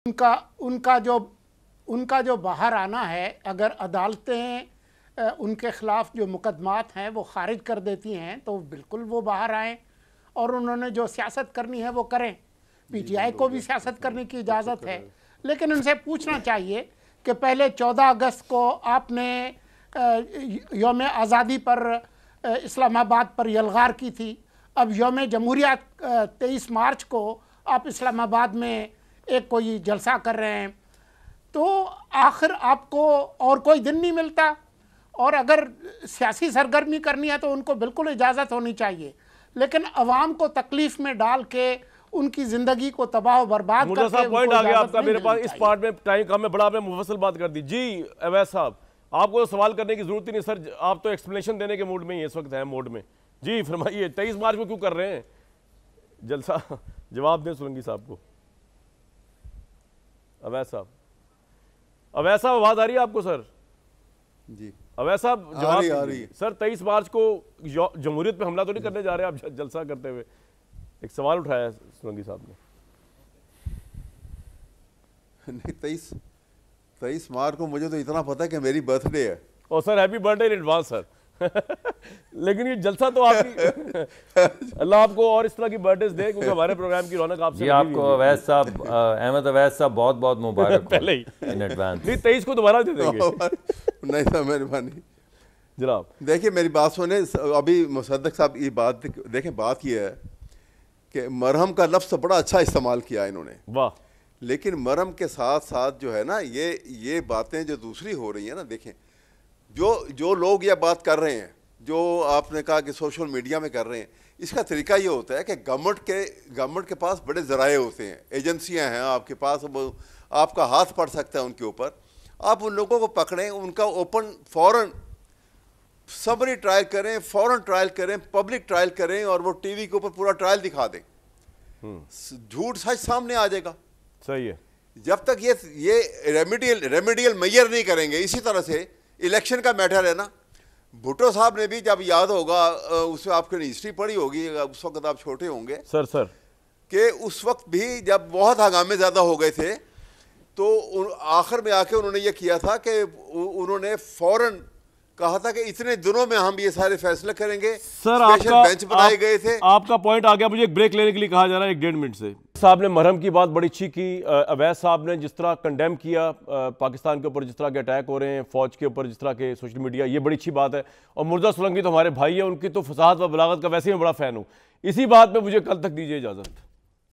उनका उनका जो बाहर आना है, अगर अदालतें उनके ख़िलाफ़ जो मुकदमात हैं वो ख़ारिज कर देती हैं तो बिल्कुल वो बाहर आएँ और उन्होंने जो सियासत करनी है वो करें। पीटीआई को भी सियासत करने की इजाज़त है, लेकिन उनसे पूछना चाहिए कि पहले 14 अगस्त को आपने यौम आज़ादी पर इस्लामाबाद पर यलगार की थी, अब यौम जमहूरियत 23 मार्च को आप इस्लामाबाद में एक कोई जलसा कर रहे हैं, तो आखिर आपको और कोई दिन नहीं मिलता। और अगर सियासी सरगर्मी करनी है तो उनको बिल्कुल इजाज़त होनी चाहिए, लेकिन अवाम को तकलीफ़ में डाल के उनकी ज़िंदगी को तबाह बर्बाद करके पॉइंट आ गया आपका मेरे पास। इस पार्ट में टाइम कम है, बड़ा आपने मुफस्सल बात कर दी। जी अवैस साहब, आपको सवाल करने की जरूरत ही नहीं सर, आप तो एक्सप्लेनेशन देने के मूड में ही इस वक्त है मोड में। जी फरमाइए, 23 मार्च को क्यों कर रहे हैं जलसा? जवाब दें सोलंकी साहब को। अवैस साहब, अवैस साहब आवाज आ रही है आपको? सर जी अवैस साहब जवाब आ रही है। सर 23 मार्च को जमहूरियत पे हमला तो नहीं करने जा रहे आप जलसा करते हुए? एक सवाल उठाया है सोलंकी साहब ने। नहीं, 23 मार्च को मुझे तो इतना पता है कि मेरी बर्थडे है। Oh sir, happy birthday in advance sir. लेकिन ये जलसा तो आपकी अल्लाह आपको और इस तरह की बर्थडेज दे, क्योंकि हमारे प्रोग्राम की रौनक आपसे। जी आपको अवैस साहब, अहमद अवैस साहब बहुत बहुत मुबारक पहले ही इन एडवांस। नहीं, 23 को दोबारा दे देंगे। नहीं सर, मेहरबानी जनाब। देखिए मेरी बात सुने, अभी मुसद्दक साहब ये बात देखें, बात ये है कि मरहम का लफ्ज़ बड़ा अच्छा इस्तेमाल किया इन्होंने, वाह। लेकिन मरहम के साथ साथ जो है ना, ये बातें जो दूसरी हो रही है ना, देखें जो लोग ये बात कर रहे हैं, जो आपने कहा कि सोशल मीडिया में कर रहे हैं, इसका तरीका ये होता है कि गवर्नमेंट के पास बड़े ज़राए होते हैं, एजेंसियां हैं आपके पास, आपका हाथ पड़ सकता है उनके ऊपर। आप उन लोगों को पकड़ें, उनका ओपन फ़ौरन सबरी ट्रायल करें, फ़ौरन ट्रायल करें, पब्लिक ट्रायल करें, और वो टीवी के ऊपर पूरा ट्रायल दिखा दें, झूठ सच सामने आ जाएगा। सही है। जब तक ये रेमेडियल मेजर नहीं करेंगे, इसी तरह से इलेक्शन का मैटर है ना, भुट्टो साहब ने भी, जब याद होगा उसमें आपकी हिस्ट्री पढ़ी होगी, उस वक्त आप छोटे होंगे सर कि उस वक्त भी जब बहुत हंगामे ज़्यादा हो गए थे तो आखिर में आके उन्होंने ये किया था कि उन्होंने फौरन कहा था कि इतने दिनों में हम ये सारे फैसले करेंगे। सर आपका बेंच बनाए गए थे। आपका पॉइंट आ गया। मुझे एक ब्रेक लेने के लिए कहा जा रहा है 1-1.5 मिनट से। साहब ने मरहम की बात बड़ी अच्छी की। अवैस साहब ने जिस तरह कंडेम किया पाकिस्तान के ऊपर, जिस तरह के अटैक हो रहे हैं फौज के ऊपर, जिस तरह के सोशल मीडिया, ये बड़ी अच्छी बात है। और मुर्जा सोलंकी तो हमारे भाई है, उनकी तो फसाहत व बलागत का वैसे ही मैं बड़ा फैन हूँ। इसी बात में मुझे कल तक दीजिए इजाजत।